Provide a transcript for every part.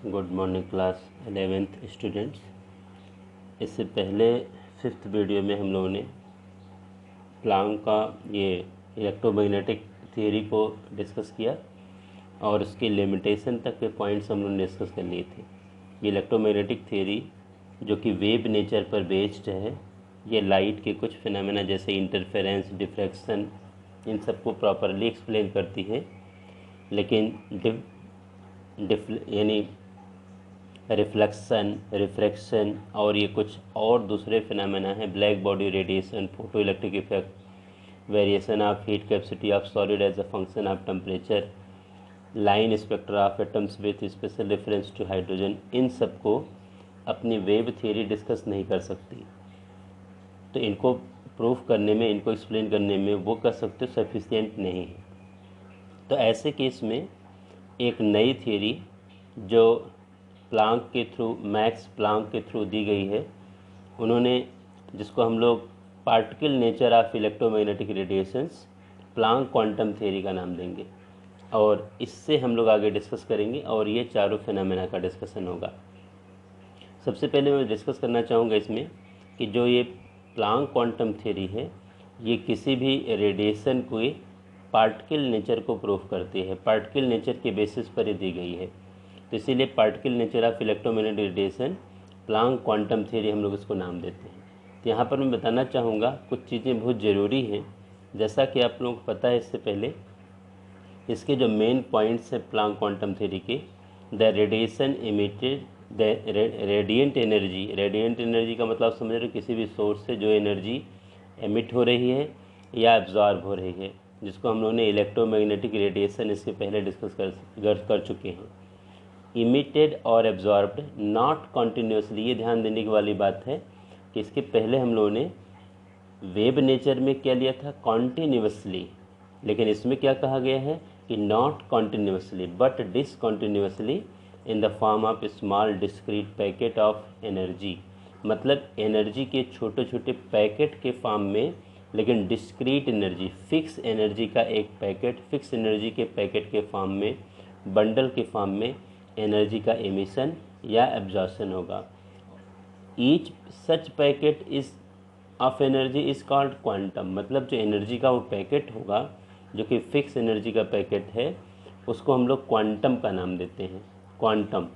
Good morning class 11th students. इससे पहले 5th video में हम लोगों ने प्लांक का ये इलेक्ट्रोमैग्नेटिक थियरी को डिस्कस किया और उसकी लिमिटेशन तक के पॉइंट्स हम लोगों ने डिस्कस कर लिए थे। ये इलेक्ट्रोमैग्नेटिक थियरी जो कि वेव नेचर पर बेस्ड है, ये लाइट के कुछ फिनोमेना जैसे इंटरफेरेंस, डिफ्रैक्शन, इन सबको प्रॉपरली एक्सप्लेन करती है। लेकिन यानी रिफ्लेक्शन, रिफ्रैक्शन और ये कुछ और दूसरे फिनोमेना हैं, black body radiation, photo electric effect, variation of heat capacity of solid as a function of temperature, line spectra of atoms with special reference to hydrogen, इन सब को अपनी वेव थियरी डिस्कस नहीं कर सकती। तो इनको प्रूफ करने में, इनको एक्सप्लेन करने में वो कर सकते सफिशिएंट नहीं है। तो ऐसे केस में एक नई थियरी जो प्लांक के थ्रू, मैक्स प्लांक के थ्रू दी गई है, उन्होंने, जिसको हम लोग particle nature of electromagnetic radiations, Planck quantum theory का नाम देंगे और इससे हम लोग आगे डिस्कस करेंगे और ये चारों फिनोमेना का डिस्कशन होगा। सबसे पहले मैं डिस्कस करना चाहूँगा इसमें कि जो ये प्लांक क्वांटम थियरी है, ये किसी भी रेडिएशन को पार्टिकल नेचर को प्रूफ करती है, पार्टिकल नेचर के बेसिस पर ये दी गई है। तो इसीलिए particle nature of electromagnetic radiation, Planck quantum theory हम लोग इसको नाम देते हैं। तो यहाँ पर मैं बताना चाहूँगा कुछ चीज़ें बहुत ज़रूरी हैं। जैसा कि आप लोगों को पता है, इससे पहले इसके जो मेन पॉइंट्स हैं प्लांक क्वांटम थियरी के, the radiation emitted, the radiant energy, radiant energy का मतलब समझ रहे हो, किसी भी सोर्स से जो एनर्जी एमिट हो रही है या एब्जॉर्ब हो रही है, जिसको हम लोगों ने इलेक्ट्रोमैग्नेटिक रेडिएशन इसके पहले डिस्कस कर चुके हैं। इमिटेड और एब्जॉर्ब्ड नॉट कॉन्टीन्यूसली, ये ध्यान देने की वाली बात है कि इसके पहले हम लोगों ने वेव नेचर में क्या लिया था, कॉन्टीन्यूसली, लेकिन इसमें क्या कहा गया है कि not continuously but discontinuously in the form of small discrete packet of energy, मतलब एनर्जी के छोटे छोटे पैकेट के फॉर्म में, लेकिन डिस्क्रीट एनर्जी, फिक्स एनर्जी का एक पैकेट, फिक्स एनर्जी के पैकेट के फॉर्म में, बंडल के फॉर्म में एनर्जी का एमिशन या एब्जॉर्प्शन होगा। Each such packet is of energy is called quantum, मतलब जो एनर्जी का वो पैकेट होगा जो कि फिक्स एनर्जी का पैकेट है, उसको हम लोग क्वांटम का नाम देते हैं, क्वांटम।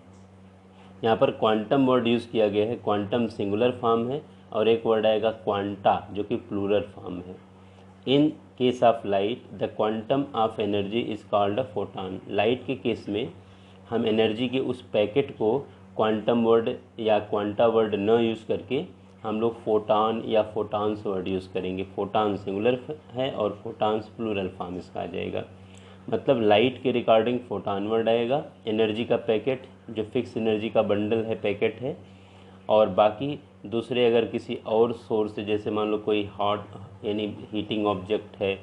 यहाँ पर क्वांटम वर्ड यूज़ किया गया है, क्वांटम सिंगुलर फॉर्म है और एक वर्ड आएगा क्वांटा जो कि प्लूरल फॉर्म है। In case of light the quantum of energy is called a photon, light के केस में हम एनर्जी के उस पैकेट को क्वांटम वर्ड या क्वांटा वर्ड न यूज़ करके हम लोग फोटॉन या फोटॉन्स वर्ड यूज़ करेंगे। फोटॉन सिंगुलर है और फोटॉन्स प्लूरल फॉर्म इसका आ जाएगा। मतलब लाइट के रिगार्डिंग फोटॉन वर्ड आएगा, एनर्जी का पैकेट जो फिक्स एनर्जी का बंडल है, पैकेट है, और बाकी दूसरे अगर किसी और सोर्स से, जैसे मान लो कोई हॉट यानी हीटिंग ऑब्जेक्ट है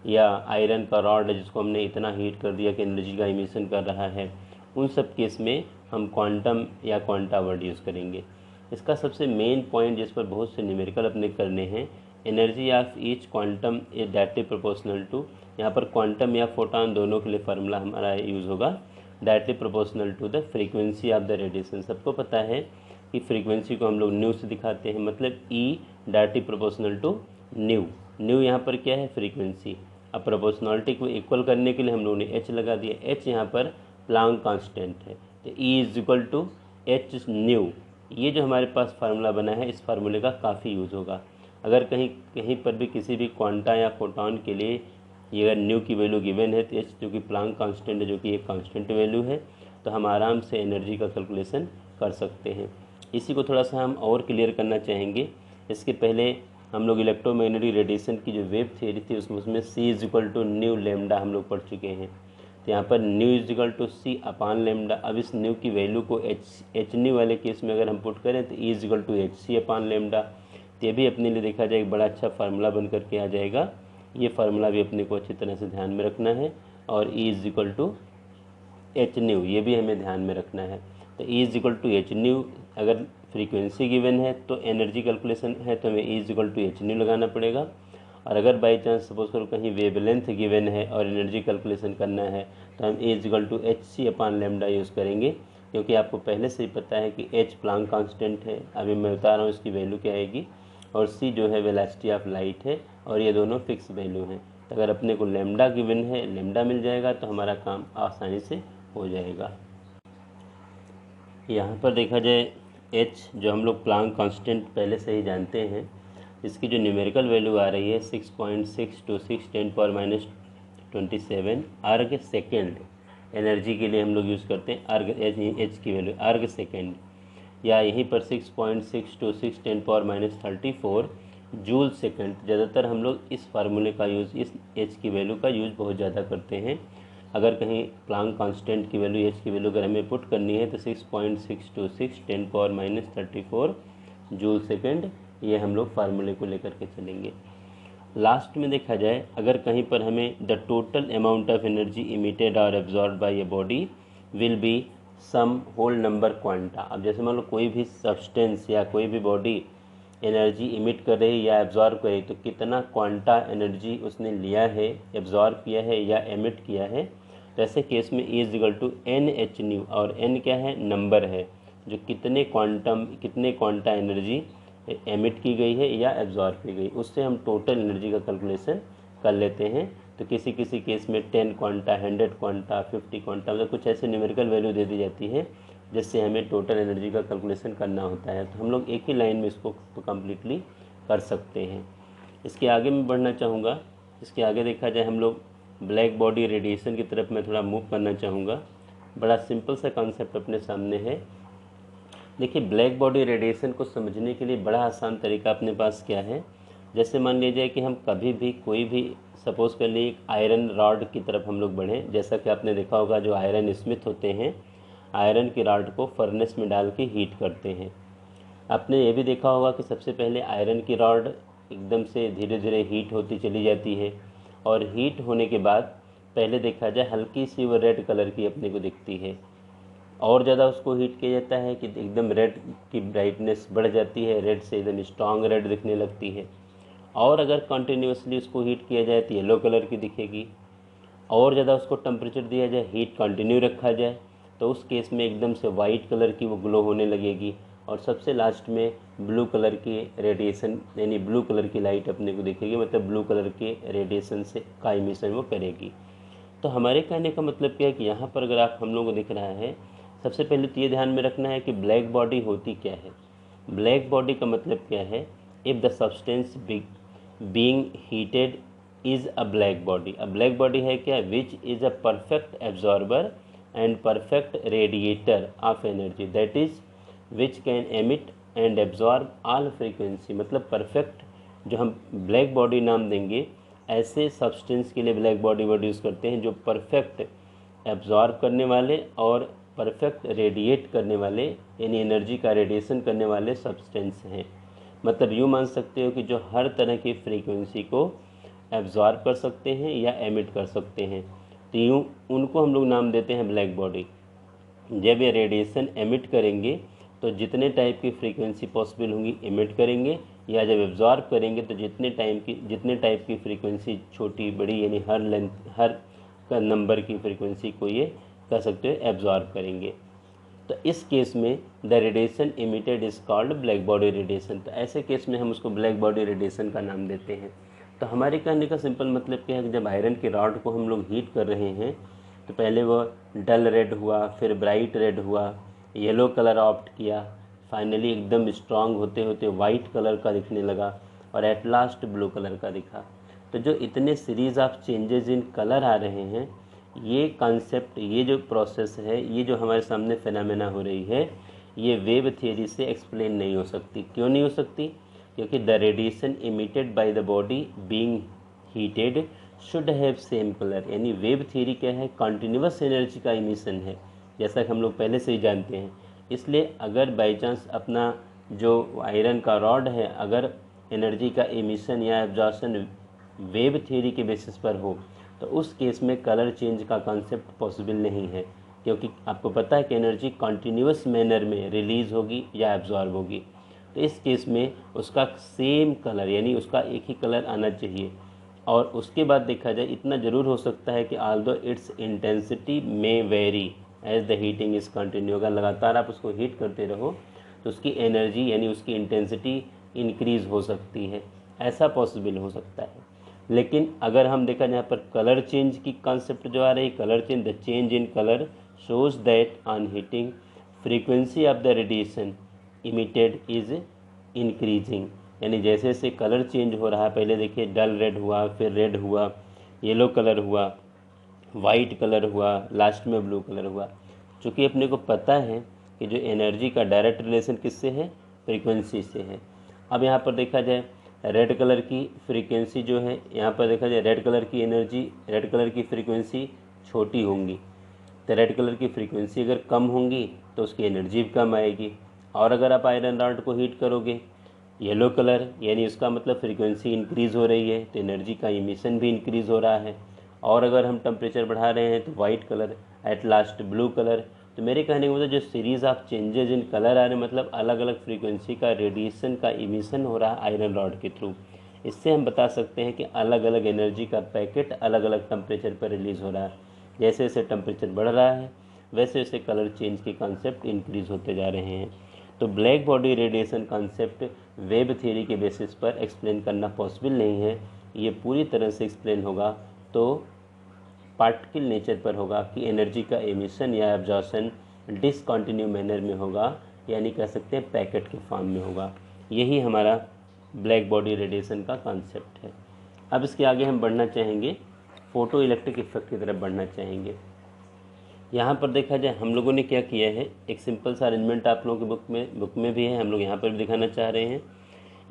या आयरन का रॉड है जिसको हमने इतना हीट कर दिया कि एनर्जी का इमिशन कर रहा है, उन सब केस में हम क्वांटम या क्वांटा वर्ड यूज़ करेंगे। इसका सबसे मेन पॉइंट जिस पर बहुत से न्यूमेरिकल अपने करने हैं, energy of each quantum is directly proportional to, यहाँ पर क्वांटम या फोटॉन दोनों के लिए फार्मूला हमारा यूज़ होगा, directly proportional to the frequency of the radiation. सबको पता है कि फ्रीक्वेंसी को हम लोग न्यू से दिखाते हैं, मतलब E directly proportional to nu. Nu यहाँ पर क्या है, फ्रीक्वेंसी। अब प्रोपोर्शनलिटी को इक्वल करने के लिए हम लोगों ने एच लगा दिया, एच यहाँ पर प्लांक कांस्टेंट है, तो E is equal to h nu. ये जो हमारे पास फार्मूला बना है, इस फार्मूले का काफ़ी यूज़ होगा। अगर कहीं पर भी किसी भी क्वांटा या फोटॉन के लिए ये अगर न्यू की वैल्यू गिवन है, तो एच जो कि प्लांक कांस्टेंट है, जो कि एक कांस्टेंट वैल्यू है, तो हम आराम से एनर्जी का कैलकुलेशन कर सकते हैं। इसी को थोड़ा सा हम और क्लियर करना चाहेंगे। इसके पहले हम लोग इलेक्ट्रोमैग्नेटिक रेडिएशन की जो वेव थियरी थी उसमें c is equal to nu lambda हम लोग पढ़ चुके हैं। तो यहाँ पर nu is equal to c upon lambda. अब इस न्यू की वैल्यू को एच न्यू वाले केस में अगर हम पुट करें तो E is equal to h c upon lambda. तो ये भी अपने लिए देखा जाए एक बड़ा अच्छा फार्मूला बन करके आ जाएगा। ये फार्मूला भी अपने को अच्छी तरह से ध्यान में रखना है, और E is equal to h nu ये भी हमें ध्यान में रखना है। तो E is equal to h nu, अगर फ्रीक्वेंसी गिवन है तो एनर्जी कैलकुलेशन है तो हमें E is equal to h nu लगाना पड़ेगा। और अगर बाई चांस सपोज करो कहीं वेवलेंथ गिवन है और एनर्जी कैलकुलेशन करना है तो हम E is equal to h c upon lambda use करेंगे। क्योंकि आपको पहले से ही पता है कि h प्लांक कांस्टेंट है, अभी मैं बता रहा हूँ इसकी वैल्यू क्या आएगी, और c जो है वेलोसिटी ऑफ लाइट है, और ये दोनों फिक्स वैल्यू हैं। तो अगर अपने को लैम्डा गिवन है, लैम्डा मिल जाएगा तो हमारा काम आसानी से हो जाएगा। यहाँ पर देखा जाए h जो हम लोग प्लांक कांस्टेंट पहले से ही जानते हैं, इसकी जो न्यूमेरिकल वैल्यू आ रही है 6.626 10⁻27 अर्ग सेकेंड। एनर्जी के लिए हम लोग यूज़ करते हैं अर्ग, एच की वैल्यू अर्ग सेकेंड, या यहीं पर 6.626 10⁻34 जूल सेकेंड। ज़्यादातर हम लोग इस फार्मूले का यूज़, इस एच की वैल्यू का यूज़ बहुत ज़्यादा करते हैं। अगर कहीं प्लांक कांस्टेंट की वैल्यू, एच की वैल्यू अगर हमें पुट करनी है तो 6.626 10⁻34 जूल सेकेंड, ये हम लोग फार्मूले को लेकर के चलेंगे। लास्ट में देखा जाए, अगर कहीं पर हमें the total amount of energy emitted और absorb by a body will be some whole number quanta. अब जैसे मान लो कोई भी सब्सटेंस या कोई भी बॉडी एनर्जी इमिट कर रही है या एब्जॉर्ब कर रही है, तो कितना क्वांटा एनर्जी उसने लिया है, एब्जॉर्ब किया है या एमिट किया है। तो ऐसे केस में E = NH², और N क्या है, नंबर है, जो कितने क्वांटा एनर्जी एमिट की गई है या एब्जॉर्ब की गई, उससे हम टोटल एनर्जी का कैलकुलेशन कर लेते हैं। तो किसी किसी केस में 10 क्वांटा, 100 क्वांटा, 50 क्वांटा, मतलब कुछ ऐसे न्यूमेरिकल वैल्यू दे दी जाती है जिससे हमें टोटल एनर्जी का कैलकुलेशन करना होता है। तो हम लोग एक ही लाइन में इसको कम्प्लीटली कर सकते हैं। इसके आगे मैं बढ़ना चाहूँगा। इसके आगे देखा जाए, हम लोग ब्लैक बॉडी रेडिएशन की तरफ मैं थोड़ा मूव करना चाहूँगा। बड़ा सिंपल सा कॉन्सेप्ट अपने सामने है। देखिए, ब्लैक बॉडी रेडिएशन को समझने के लिए बड़ा आसान तरीका अपने पास क्या है। जैसे मान लीजिए कि हम कभी भी कोई भी, सपोज़ कर लिए एक आयरन रॉड की तरफ हम लोग बढ़ें। जैसा कि आपने देखा होगा, जो आयरन स्मिथ होते हैं, आयरन की रॉड को फर्नेस में डाल के हीट करते हैं। आपने ये भी देखा होगा कि सबसे पहले आयरन की रॉड एकदम से धीरे धीरे हीट होती चली जाती है, और हीट होने के बाद पहले देखा जाए हल्की सी वो रेड कलर की अपने को दिखती है, और ज़्यादा उसको हीट किया जाता है कि एकदम रेड की ब्राइटनेस बढ़ जाती है, रेड से एकदम स्ट्रॉन्ग रेड दिखने लगती है। और अगर कंटिन्यूसली उसको हीट किया जाए तो येलो कलर की दिखेगी, और ज़्यादा उसको टेम्परेचर दिया जाए, हीट कंटिन्यू रखा जाए, तो उस केस में एकदम से वाइट कलर की वो ग्लो होने लगेगी, और सबसे लास्ट में ब्लू कलर की रेडिएशन, यानी ब्लू कलर की लाइट अपने को दिखेगी, मतलब ब्लू कलर के रेडिएशन से का इमिशन वो करेगी। तो हमारे कहने का मतलब क्या है कि यहाँ पर अगर आप हम लोगों को दिख रहा है, सबसे पहले तो ये ध्यान में रखना है कि ब्लैक बॉडी होती क्या है। ब्लैक बॉडी का मतलब क्या है, if the substance being heated is a black body. A black body है क्या, which is a perfect absorber and perfect radiator of energy, that is which can emit and absorb all frequency. मतलब perfect, जो हम black body नाम देंगे, ऐसे substance के लिए ब्लैक बॉडी वर्ड यूज़ करते हैं जो परफेक्ट एब्जॉर्ब करने वाले और परफेक्ट रेडिएट करने वाले, यानी एनर्जी का रेडिएशन करने वाले सब्सटेंस हैं। मतलब यूँ मान सकते हो कि जो हर तरह की फ्रीक्वेंसी को एब्जॉर्ब कर सकते हैं या एमिट कर सकते हैं, तो यूँ उनको हम लोग नाम देते हैं ब्लैक बॉडी। जब ये रेडिएशन एमिट करेंगे तो जितने टाइप की फ्रीक्वेंसी पॉसिबल होंगी एमिट करेंगे, या जब एब्जॉर्ब करेंगे तो जितने टाइप की फ्रीक्वेंसी, छोटी बड़ी, यानी हर लेंथ, हर का नंबर की फ्रीक्वेंसी को ये कह सकते हो एब्जॉर्ब करेंगे। तो इस केस में the radiation emitted is called black body radiation. तो ऐसे केस में हम उसको ब्लैक बॉडी रेडिएशन का नाम देते हैं। तो हमारे कहने का सिंपल मतलब क्या है कि जब आयरन की रॉड को हम लोग हीट कर रहे हैं, तो पहले वो डल रेड हुआ, फिर ब्राइट रेड हुआ, येलो कलर ऑप्ट किया, फाइनली एकदम स्ट्रांग होते होते वाइट कलर का दिखने लगा, और एट लास्ट ब्लू कलर का दिखा। तो जो इतने series of changes in colour आ रहे हैं, ये कॉन्सेप्ट, ये जो प्रोसेस है, ये जो हमारे सामने फिनोमेना हो रही है, ये वेव थियरी से एक्सप्लेन नहीं हो सकती। क्यों नहीं हो सकती? क्योंकि the radiation emitted by the body being heated should have same colour. यानी वेव थियरी क्या है, कॉन्टिन्यूस एनर्जी का इमिशन है, जैसा कि हम लोग पहले से ही जानते हैं। इसलिए अगर बाई चांस अपना जो आयरन का रॉड है, अगर एनर्जी का इमिशन या एब्जॉर्प्शन वेव थियरी के बेसिस पर हो, तो उस केस में कलर चेंज का कॉन्सेप्ट पॉसिबल नहीं है, क्योंकि आपको पता है कि एनर्जी कॉन्टिन्यूस मैनर में रिलीज़ होगी या एब्जॉर्ब होगी। तो इस केस में उसका सेम कलर, यानी उसका एक ही कलर आना चाहिए। और उसके बाद देखा जाए, इतना ज़रूर हो सकता है कि although its intensity may vary, as the heating is continue. अगर लगातार आप उसको हीट करते रहो तो उसकी एनर्जी यानी उसकी इंटेंसिटी इंक्रीज़ हो सकती है, ऐसा पॉसिबल हो सकता है। लेकिन अगर हम देखा यहाँ पर कलर चेंज की कॉन्सेप्ट जो आ रही है, colour change, the change in colour shows that on heating frequency of the radiation emitted is increasing. यानी जैसे जैसे कलर चेंज हो रहा है, पहले देखिए डल रेड हुआ, फिर रेड हुआ, येलो कलर हुआ, वाइट कलर हुआ, लास्ट में ब्लू कलर हुआ। चूँकि अपने को पता है कि जो एनर्जी का डायरेक्ट रिलेशन किससे है, फ्रीक्वेंसी से है। अब यहाँ पर देखा जाए रेड कलर की फ्रीक्वेंसी जो है, यहाँ पर देखा जाए रेड कलर की एनर्जी, रेड कलर की फ्रीक्वेंसी छोटी होंगी, तो रेड कलर की फ्रीक्वेंसी अगर कम होंगी तो उसकी एनर्जी भी कम आएगी। और अगर आप आयरन रॉड को हीट करोगे येलो कलर, यानी उसका मतलब फ्रीक्वेंसी इंक्रीज़ हो रही है तो एनर्जी का इमिशन भी इंक्रीज़ हो रहा है। और अगर हम टेम्परेचर बढ़ा रहे हैं तो white colour, at last blue colour. तो मेरे कहने का मतलब जो series of changes in colour आ रहे हैं, मतलब अलग अलग फ्रीक्वेंसी का रेडिएशन का इमिशन हो रहा है आयरन रॉड के थ्रू। इससे हम बता सकते हैं कि अलग अलग एनर्जी का पैकेट अलग अलग टेम्परेचर पर रिलीज़ हो रहा है। जैसे जैसे टेम्परेचर बढ़ रहा है वैसे वैसे कलर चेंज के कॉन्सेप्ट इंक्रीज़ होते जा रहे हैं। तो black body radiation concept web theory के बेसिस पर एक्सप्लेन करना पॉसिबल नहीं है। ये पूरी तरह से एक्सप्लेन होगा तो पार्टिकल नेचर पर होगा कि एनर्जी का एमिशन या एब्जॉर्प्शन डिसकंटिन्यू मैनर में होगा, यानी कह सकते हैं पैकेट के फॉर्म में होगा। यही हमारा ब्लैक बॉडी रेडिएशन का कॉन्सेप्ट है। अब इसके आगे हम बढ़ना चाहेंगे, फ़ोटो इलेक्ट्रिक इफेक्ट की तरफ बढ़ना चाहेंगे। यहाँ पर देखा जाए हम लोगों ने क्या किया है, एक सिंपल सा अरेंजमेंट आप लोगों की बुक में भी है, हम लोग यहाँ पर भी दिखाना चाह रहे हैं।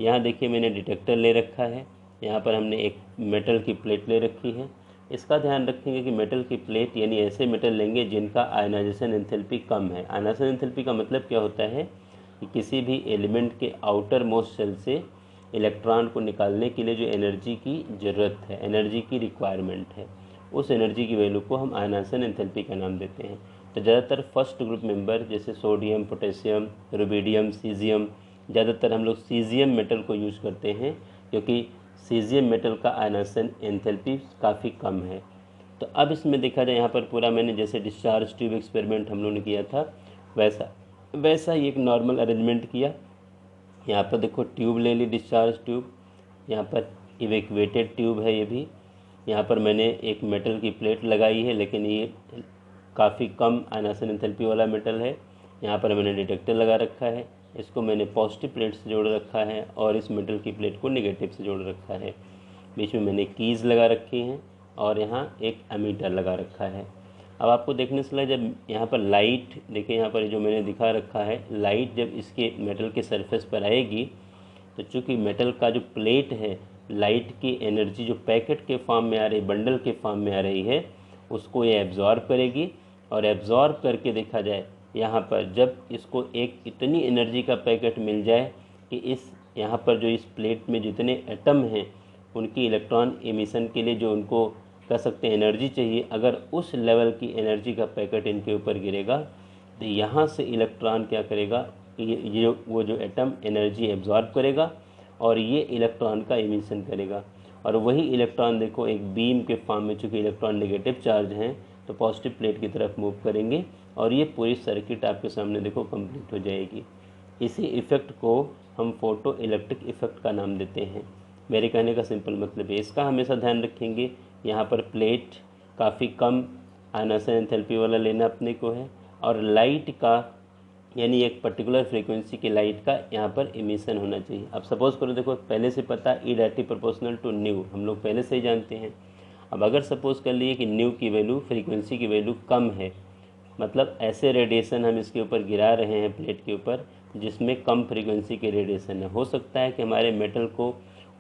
यहाँ देखिए मैंने डिटेक्टर ले रखा है, यहाँ पर हमने एक मेटल की प्लेट ले रखी है। इसका ध्यान रखेंगे कि मेटल की प्लेट यानी ऐसे मेटल लेंगे जिनका आयनाइजेशन एंथैल्पी कम है। आयनाइजेशन एंथैल्पी का मतलब क्या होता है कि किसी भी एलिमेंट के आउटर मोस्ट शेल से इलेक्ट्रॉन को निकालने के लिए जो एनर्जी की ज़रूरत है, एनर्जी की रिक्वायरमेंट है, उस एनर्जी की वैल्यू को हम आयनाइजेशन एंथैल्पी का नाम देते हैं। तो ज़्यादातर फर्स्ट ग्रुप मेंबर जैसे सोडियम, पोटेशियम, रुबिडियम, सीजियम, ज़्यादातर हम लोग सीजियम मेटल को यूज़ करते हैं क्योंकि सीजियम मेटल का आयनाइजेशन एंथैल्पी काफ़ी कम है। तो अब इसमें देखा जाए यहाँ पर पूरा मैंने जैसे डिस्चार्ज ट्यूब एक्सपेरिमेंट हम लोगों ने किया था वैसा ही एक नॉर्मल अरेंजमेंट किया। यहाँ पर देखो ट्यूब ले ली, डिस्चार्ज ट्यूब, यहाँ पर इवैक्यूएटेड ट्यूब है ये भी। यहाँ पर मैंने एक मेटल की प्लेट लगाई है लेकिन ये काफ़ी कम आयनाइजेशन एंथैल्पी वाला मेटल है। यहाँ पर मैंने डिटेक्टर लगा रखा है, इसको मैंने पॉजिटिव प्लेट से जोड़ रखा है और इस मेटल की प्लेट को नेगेटिव से जोड़ रखा है। बीच में मैंने कीज़ लगा रखी हैं और यहाँ एक एमीटर लगा रखा है। अब आपको देखने से लगा जब यहाँ पर लाइट देखिए, यहाँ पर जो मैंने दिखा रखा है, लाइट जब इसके मेटल के सरफेस पर आएगी तो चूँकि मेटल का जो प्लेट है, लाइट की एनर्जी जो पैकेट के फॉर्म में आ रही, बंडल के फॉर्म में आ रही है, उसको ये एब्जॉर्ब करेगी। और एब्जॉर्ब करके देखा जाए यहाँ पर जब इसको एक इतनी एनर्जी का पैकेट मिल जाए कि इस यहाँ पर जो इस प्लेट में जितने एटम हैं उनकी इलेक्ट्रॉन एमिशन के लिए जो उनको कह सकते हैं एनर्जी चाहिए, अगर उस लेवल की एनर्जी का पैकेट इनके ऊपर गिरेगा तो यहाँ से इलेक्ट्रॉन क्या करेगा, ये वो जो एटम एनर्जी एब्जॉर्ब करेगा और ये इलेक्ट्रॉन का एमिशन करेगा। और वही इलेक्ट्रॉन देखो एक बीम के फॉर्म में, चूँकि इलेक्ट्रॉन नेगेटिव चार्ज हैं तो पॉजिटिव प्लेट की तरफ मूव करेंगे और ये पूरी सर्किट आपके सामने देखो कंप्लीट हो जाएगी। इसी इफ़ेक्ट को हम फोटो इलेक्ट्रिक इफ़ेक्ट का नाम देते हैं। मेरे कहने का सिंपल मतलब है, इसका हमेशा ध्यान रखेंगे। यहाँ पर प्लेट काफ़ी कम आयनाइजेशन एंथैल्पी वाला लेना अपने को है और लाइट का यानी एक पर्टिकुलर फ्रीक्वेंसी की लाइट का यहाँ पर इमिशन होना चाहिए। अब सपोज़ करो देखो पहले से पता E directly proportional to nu, हम लोग पहले से ही जानते हैं। अब अगर सपोज़ कर लिए कि न्यू की वैल्यू, फ्रीक्वेंसी की वैल्यू कम है, मतलब ऐसे रेडिएशन हम इसके ऊपर गिरा रहे हैं प्लेट के ऊपर जिसमें कम फ्रीक्वेंसी के रेडिएशन है, हो सकता है कि हमारे मेटल को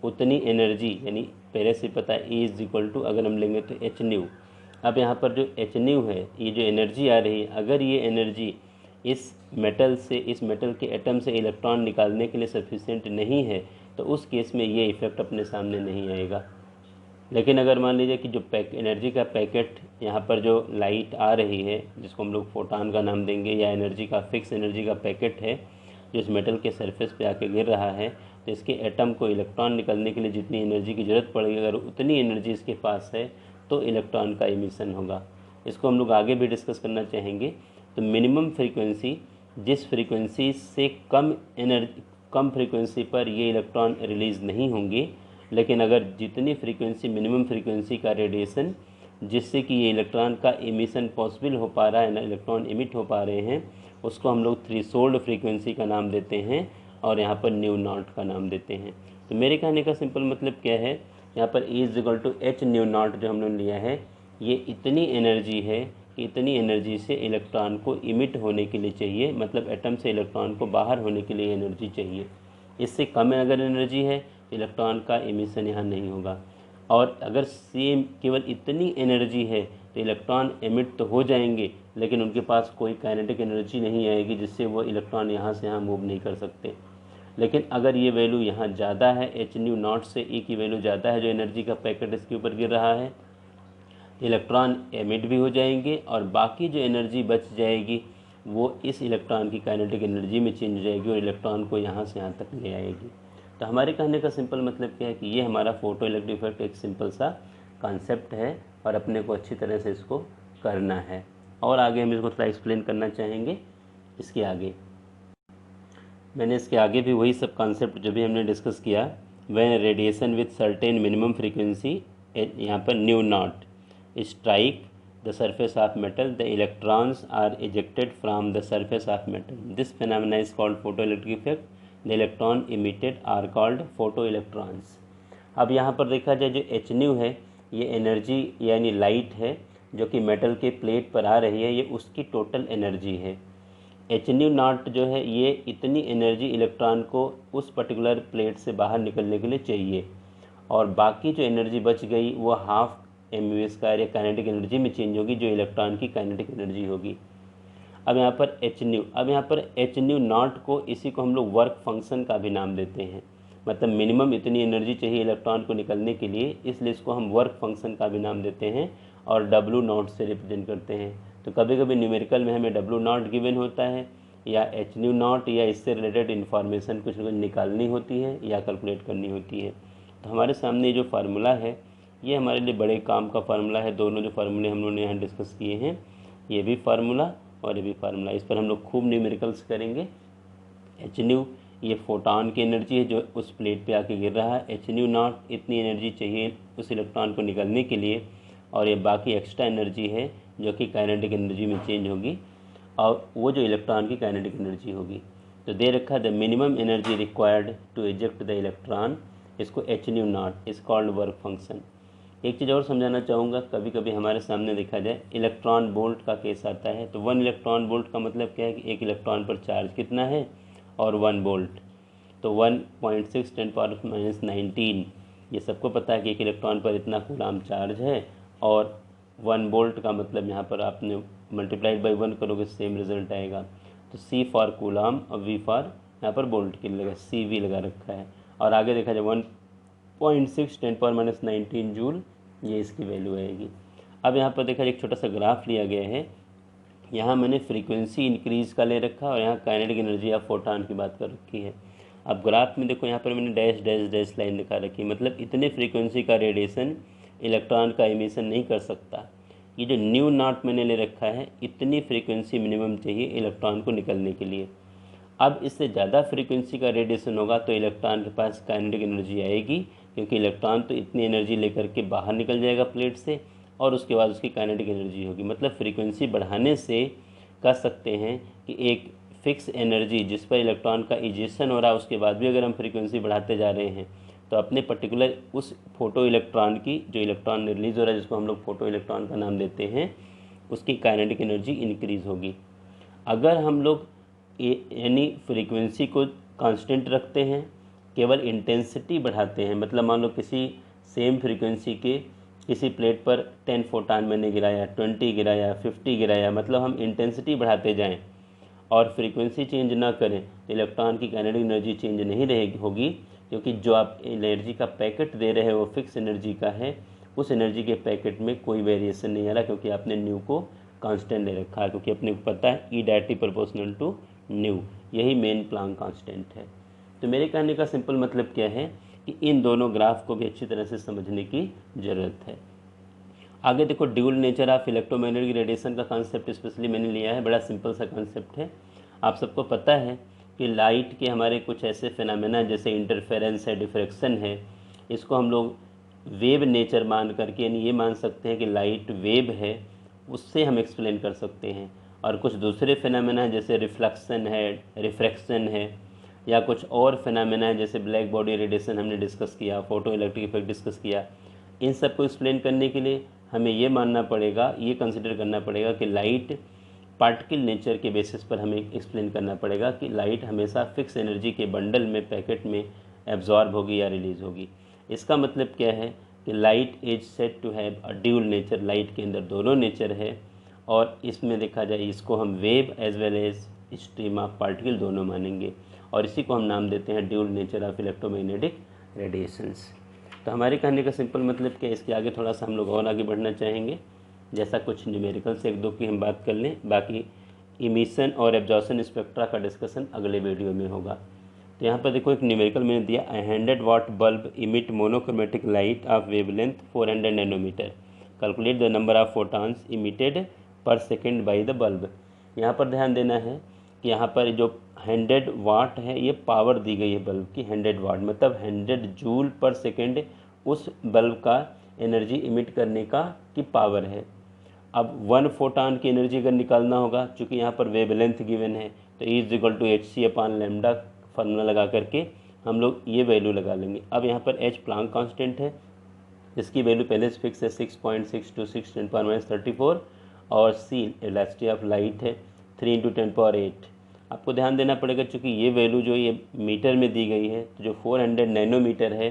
उतनी एनर्जी यानी पहले से पता है E इज़ इक्वल टू अगर हम लेंगे तो एच न्यू। अब यहाँ पर जो एच न्यू है, ये जो एनर्जी आ रही है, अगर ये एनर्जी इस मेटल से, इस मेटल के एटम से इलेक्ट्रॉन निकालने के लिए सफिशिएंट नहीं है तो उस केस में ये इफ़ेक्ट अपने सामने नहीं आएगा। लेकिन अगर मान लीजिए कि जो एनर्जी का पैकेट यहाँ पर जो लाइट आ रही है जिसको हम लोग फोटॉन का नाम देंगे, या एनर्जी का फिक्स एनर्जी का पैकेट है जो इस मेटल के सरफेस पे आके गिर रहा है, तो इसके एटम को इलेक्ट्रॉन निकलने के लिए जितनी एनर्जी की ज़रूरत पड़ेगी अगर उतनी एनर्जी इसके पास है तो इलेक्ट्रॉन का इमिशन होगा। इसको हम लोग आगे भी डिस्कस करना चाहेंगे। तो मिनिमम फ्रीक्वेंसी, जिस फ्रीक्वेंसी से कम फ्रीक्वेंसी पर ये इलेक्ट्रॉन रिलीज़ नहीं होंगे, लेकिन अगर जितनी फ्रीक्वेंसी मिनिमम फ्रीक्वेंसी का रेडिएशन जिससे कि ये इलेक्ट्रॉन का एमिशन पॉसिबल हो पा रहा है ना, इलेक्ट्रॉन इमिट हो पा रहे हैं, उसको हम लोग थ्रेशोल्ड फ्रीक्वेंसी का नाम देते हैं और यहाँ पर न्यू नॉट का नाम देते हैं। तो मेरे कहने का सिंपल मतलब क्या है, यहाँ पर E = H न्यू नॉट जो हमने लिया है, ये इतनी एनर्जी है कि इतनी एनर्जी से इलेक्ट्रॉन को इमिट होने के लिए चाहिए, मतलब एटम से इलेक्ट्रॉन को बाहर होने के लिए एनर्जी चाहिए। इससे कम अगर एनर्जी है तो इलेक्ट्रॉन का इमिशन यहाँ नहीं होगा, और अगर सेम केवल इतनी एनर्जी है तो इलेक्ट्रॉन एमिट तो हो जाएंगे, लेकिन उनके पास कोई काइनेटिक एनर्जी नहीं आएगी जिससे वो इलेक्ट्रॉन यहाँ से यहाँ मूव नहीं कर सकते। लेकिन अगर ये वैल्यू यहाँ ज़्यादा है, H न्यू नॉट से E की वैल्यू ज़्यादा है, जो एनर्जी का पैकेट इसके ऊपर गिर रहा है, इलेक्ट्रॉन एमिट भी हो जाएंगे और बाकी जो एनर्जी बच जाएगी वो इस इलेक्ट्रॉन की काइनेटिक एनर्जी में चेंज हो जाएगी और इलेक्ट्रॉन को यहाँ से यहाँ तक ले आएगी। तो हमारे कहने का सिंपल मतलब क्या है कि ये हमारा फोटो इलेक्ट्रिक इफेक्ट एक सिंपल सा कॉन्सेप्ट है और अपने को अच्छी तरह से इसको करना है। और आगे हम इसको थोड़ा एक्सप्लेन करना चाहेंगे। इसके आगे मैंने इसके आगे भी वही सब कॉन्सेप्ट जो भी हमने डिस्कस किया, when radiation with certain minimum frequency, यहाँ पर new not strike the surface of metal, the electrons are ejected from the surface of metal. This phenomena is called photoelectric effect. The electron emitted are called photoelectrons. अब यहाँ पर देखा जाए जो H new है, ये एनर्जी यानी light है जो कि मेटल के प्लेट पर आ रही है, ये उसकी टोटल एनर्जी है। एच न्यू नॉट जो है, ये इतनी एनर्जी इलेक्ट्रॉन को उस पर्टिकुलर प्लेट से बाहर निकलने के लिए चाहिए, और बाकी जो एनर्जी बच गई वो हाफ mv² या काइनेटिक एनर्जी में चेंज होगी, जो इलेक्ट्रॉन की काइनेटिक एनर्जी होगी। अब यहाँ पर एच न्यू नॉट को, इसी को हम लोग वर्क फंक्शन का भी नाम देते हैं, मतलब मिनिमम इतनी एनर्जी चाहिए इलेक्ट्रॉन को निकलने के लिए, इसलिए इसको हम वर्क फंक्शन का भी नाम देते हैं और W नॉट से रिप्रेजेंट करते हैं। तो कभी कभी न्यूमेरिकल में हमें W नॉट गिवन होता है या एच न्यू नॉट या इससे रिलेटेड इन्फॉर्मेशन कुछ निकालनी होती है या कैलकुलेट करनी होती है। तो हमारे सामने जो फार्मूला है ये हमारे लिए बड़े काम का फार्मूला है। दोनों जो फार्मूले हम लोगों ने यहाँ डिस्कस किए हैं, ये भी फार्मूला और ये भी फार्मूला, इस पर हम लोग खूब न्यूमेरिकल्स करेंगे। एच न्यू ये फोटॉन की एनर्जी है जो उस प्लेट पे आके गिर रहा है, एच न्यू नॉट इतनी एनर्जी चाहिए उस इलेक्ट्रॉन को निकलने के लिए, और ये बाकी एक्स्ट्रा एनर्जी है जो कि काइनेटिक एनर्जी में चेंज होगी और वो जो इलेक्ट्रॉन की काइनेटिक एनर्जी होगी। तो दे रखा the minimum energy required to eject the electron, इसको h nu naught is called work function. एक चीज़ और समझाना चाहूँगा, कभी कभी हमारे सामने देखा जाए इलेक्ट्रॉन वोल्ट का केस आता है, तो 1 इलेक्ट्रॉन वोल्ट का मतलब क्या है कि एक इलेक्ट्रॉन पर चार्ज कितना है, और 1 वोल्ट, तो 1.6 × 10⁻⁹ ये सबको पता है कि एक इलेक्ट्रॉन पर इतना कूलाम चार्ज है, और 1 वोल्ट का मतलब यहाँ पर आपने मल्टीप्लाइड बाई 1 करोगे सेम रिजल्ट आएगा। तो C फॉर कूलाम और V फॉर यहाँ पर वोल्ट के लिए लगा, CV लगा रखा है, और आगे देखा जाए 1.6 × 10⁻⁹ जूल, ये इसकी वैल्यू आएगी। अब यहाँ पर देखा जाए एक छोटा सा ग्राफ लिया गया है, यहाँ मैंने फ्रीक्वेंसी इंक्रीज़ का ले रखा और यहाँ काइनेटिक एनर्जी ऑफ फोटॉन की बात कर रखी है। अब ग्राफ में देखो यहाँ पर मैंने डैश डैश डैश लाइन दिखा रखी है, मतलब इतने फ्रीक्वेंसी का रेडिएशन इलेक्ट्रॉन का एमिशन नहीं कर सकता। ये जो न्यू नॉट मैंने ले रखा है, इतनी फ्रीक्वेंसी मिनिमम चाहिए इलेक्ट्रॉन को निकलने के लिए। अब इससे ज़्यादा फ्रीक्वेंसी का रेडिएशन होगा तो इलेक्ट्रॉन के पास काइनेटिक एनर्जी आएगी, क्योंकि इलेक्ट्रॉन तो इतनी एनर्जी लेकर के बाहर निकल जाएगा प्लेट से, और उसके बाद उसकी काइनेटिक एनर्जी होगी। मतलब फ्रीक्वेंसी बढ़ाने से कह सकते हैं कि एक फिक्स एनर्जी जिस पर इलेक्ट्रॉन का इजेक्शन हो रहा है, उसके बाद भी अगर हम फ्रीक्वेंसी बढ़ाते जा रहे हैं तो अपने पर्टिकुलर उस फोटो इलेक्ट्रॉन की, जो इलेक्ट्रॉन रिलीज़ हो रहा है जिसको हम लोग फोटो इलेक्ट्रॉन का नाम देते हैं, उसकी काइनेटिक एनर्जी इंक्रीज़ होगी। अगर हम लोग यानी फ्रीक्वेंसी को कांस्टेंट रखते हैं, केवल इंटेंसिटी बढ़ाते हैं, मतलब मान लो किसी सेम फ्रीक्वेंसी के किसी प्लेट पर 10 फोटॉन मैंने गिराया, 20 गिराया, 50 गिराया, मतलब हम इंटेंसिटी बढ़ाते जाएं और फ्रीक्वेंसी चेंज ना करें तो इलेक्ट्रॉन की काइनेटिक एनर्जी चेंज नहीं रहेगी होगी, क्योंकि जो आप एनर्जी का पैकेट दे रहे हैं वो फिक्स एनर्जी का है, उस एनर्जी के पैकेट में कोई वेरिएशन नहीं आ रहा, क्योंकि आपने न्यू को कांस्टेंट ले रखा है, क्योंकि अपने को पता है E directly proportional to nu, यही मेन प्लैंक कांस्टेंट है। तो मेरे कहने का सिंपल मतलब क्या है कि इन दोनों ग्राफ को भी अच्छी तरह से समझने की ज़रूरत है। आगे देखो dual nature of electromagnetic radiation का कॉन्सेप्ट स्पेशली मैंने लिया है, बड़ा सिंपल सा कॉन्सेप्ट है। आप सबको पता है कि लाइट के हमारे कुछ ऐसे फिनोमेना जैसे इंटरफेरेंस है, डिफ्रैक्शन है, इसको हम लोग वेव नेचर मान करके, यानी ये मान सकते हैं कि लाइट वेव है, उससे हम एक्सप्लेन कर सकते हैं। और कुछ दूसरे फिनोमेना जैसे रिफ्लेक्शन है, रिफ्रैक्शन है, या कुछ और फिनोमेना है जैसे ब्लैक बॉडी रेडिएशन हमने डिस्कस किया, फोटो इलेक्ट्रिक इफेक्ट डिस्कस किया, इन सब को एक्सप्लेन करने के लिए हमें ये मानना पड़ेगा, ये कंसिडर करना पड़ेगा कि लाइट पार्टिकल नेचर के बेसिस पर हमें एक्सप्लेन करना पड़ेगा कि लाइट हमेशा फिक्स एनर्जी के बंडल में, पैकेट में एब्जॉर्ब होगी या रिलीज़ होगी। इसका मतलब क्या है कि light is said to have a dual nature, light के अंदर दोनों नेचर है, और इसमें देखा जाए इसको हम wave as well as stream of particle दोनों मानेंगे, और इसी को हम नाम देते हैं dual nature of electromagnetic radiations. तो हमारे कहने का सिंपल मतलब क्या है, इसके आगे थोड़ा सा हम लोग और आगे बढ़ना चाहेंगे, जैसा कुछ न्यूमेरिकल से एक दो की हम बात कर लें, बाकी इमिशन और एब्जॉर्प्शन स्पेक्ट्रा का डिस्कशन अगले वीडियो में होगा। तो यहाँ पर देखो एक न्यूमेरिकल मैंने दिया, 100 watt bulb emit monochromatic light of wavelength 400 nanometre, calculate the number of photons emitted per second by the bulb. यहाँ पर ध्यान देना है कि यहाँ पर जो 100 वाट है ये पावर दी गई है बल्ब की, 100 वाट मतलब 100 जूल पर सेकेंड उस बल्ब का एनर्जी इमिट करने का की पावर है। अब 1 फोटॉन की एनर्जी अगर निकालना होगा, चूँकि यहाँ पर वेवलेंथ गिवन है, तो E = hc/λ फार्मूला लगा करके हम लोग ये वैल्यू लगा लेंगे। अब यहाँ पर h प्लांक कांस्टेंट है, इसकी वैल्यू पहले से फिक्स है 6.626 10⁻34, और c वेलोसिटी ऑफ लाइट है 3 × 10⁸। आपको ध्यान देना पड़ेगा, चूँकि ये वैल्यू जो ये मीटर में दी गई है, तो जो 400 नैनोमीटर है,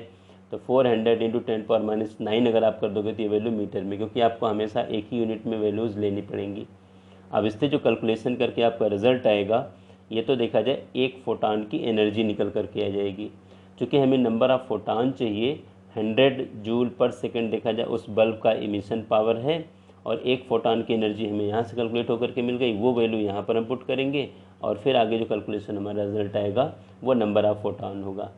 तो 400 × 10⁻9 अगर आप कर दोगे तो ये वैल्यू मीटर में, क्योंकि आपको हमेशा एक ही यूनिट में वैल्यूज़ लेनी पड़ेंगी। अब इससे जो कैलकुलेशन करके आपका रिजल्ट आएगा, ये तो देखा जाए एक फोटान की एनर्जी निकल करके आ जाएगी। चूँकि हमें नंबर ऑफ फोटान चाहिए, 100 जूल पर सेकेंड देखा जाए उस बल्ब का इमिशन पावर है, और एक फोटान की एनर्जी हमें यहाँ से कैलकुलेट होकर के मिल गई, वो वैल्यू यहाँ पर हम पुट करेंगे, और फिर आगे जो कैलकुलेशन हमारा रिजल्ट आएगा वो नंबर ऑफ फोटान होगा।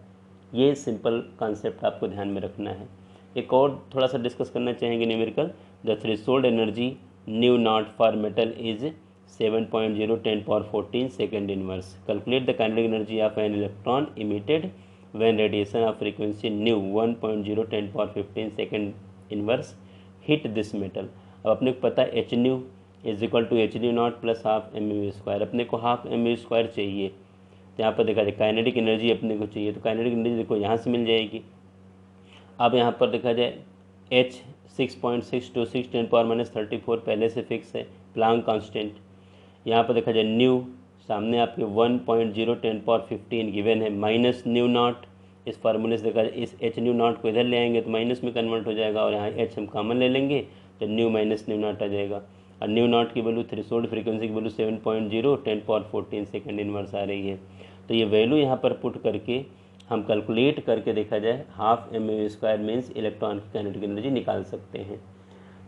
ये सिंपल कॉन्सेप्ट आपको ध्यान में रखना है। एक और थोड़ा सा डिस्कस करना चाहेंगे numerical, the threshold energy new not for metal is 7.0 10⁻14 second inverse, calculate the kinetic energy of an electron emitted when radiation of frequency new 1.0 10⁻15 second inverse hit this metal. अब अपने को पता है एच न्यू = hν0 + ½ mv², अपने को ½ mv² चाहिए, तो यहाँ पर देखा जाए काइनेटिक एनर्जी अपने को चाहिए, तो काइनेटिक एनर्जी देखो यहाँ से मिल जाएगी। अब यहाँ पर देखा जाए h 6.626 10⁻34 पहले से फिक्स है, प्लांक कांस्टेंट। यहाँ पर देखा जाए न्यू सामने आपके 1.0 10⁻15 गिवन है, माइनस न्यू नॉट, इस फार्मूले से देखा जाए इस hν0 को इधर ले आएंगे तो माइनस में कन्वर्ट हो जाएगा, और यहाँ h हम कॉमन ले लेंगे तो न्यू माइनस न्यू नॉट आ जाएगा, और न्यू नॉट की वैल्यू थ्रेशोल्ड फ्रीक्वेंसी की वैल्यू 7.0 10⁻14 सेकेंड इनवर्स आ रही है। तो ये वैल्यू यहाँ पर पुट करके हम कैलकुलेट करके देखा जाए ½ mv² मीन्स इलेक्ट्रॉन की काइनेटिक एनर्जी निकाल सकते हैं।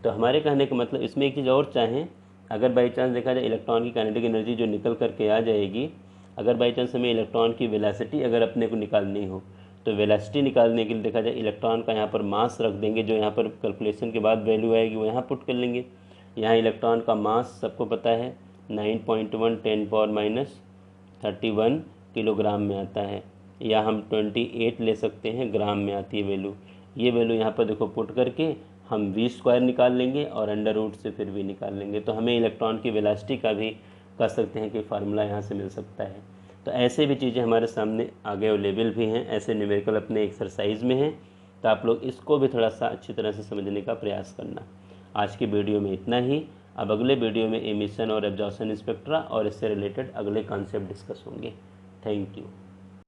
तो हमारे कहने का मतलब इसमें एक चीज़ और चाहें, अगर बाई चांस देखा जाए इलेक्ट्रॉन की काइनेटिक एनर्जी जो निकल करके आ जाएगी, अगर बाई चांस हमें इलेक्ट्रॉन की वेलोसिटी अगर अपने को निकालनी हो, तो वेलोसिटी निकालने के लिए देखा जाए इलेक्ट्रॉन का यहाँ पर मास रख देंगे, जो यहाँ पर कैलकुलेशन के बाद वैल्यू आएगी वो यहाँ पुट कर लेंगे। यहाँ इलेक्ट्रॉन का मास सबको पता है 9.1 10⁻31 किलोग्राम में आता है, या हम 28 ले सकते हैं, ग्राम में आती है वैल्यू। ये वैल्यू यहाँ पर देखो पुट करके हम v² निकाल लेंगे और अंडर रूट से फिर v निकाल लेंगे, तो हमें इलेक्ट्रॉन की वेलोसिटी का भी कर सकते हैं कि फार्मूला यहाँ से मिल सकता है। तो ऐसे भी चीज़ें हमारे सामने आगे अवेलेबल भी हैं, ऐसे न्यूमेरिकल अपने एक्सरसाइज में हैं, तो आप लोग इसको भी थोड़ा सा अच्छी तरह से समझने का प्रयास करना। आज की वीडियो में इतना ही। अब अगले वीडियो में एमिशन और एब्जॉर्प्शन स्पेक्ट्रा और इससे रिलेटेड अगले कॉन्सेप्ट डिस्कस होंगे। Thank you.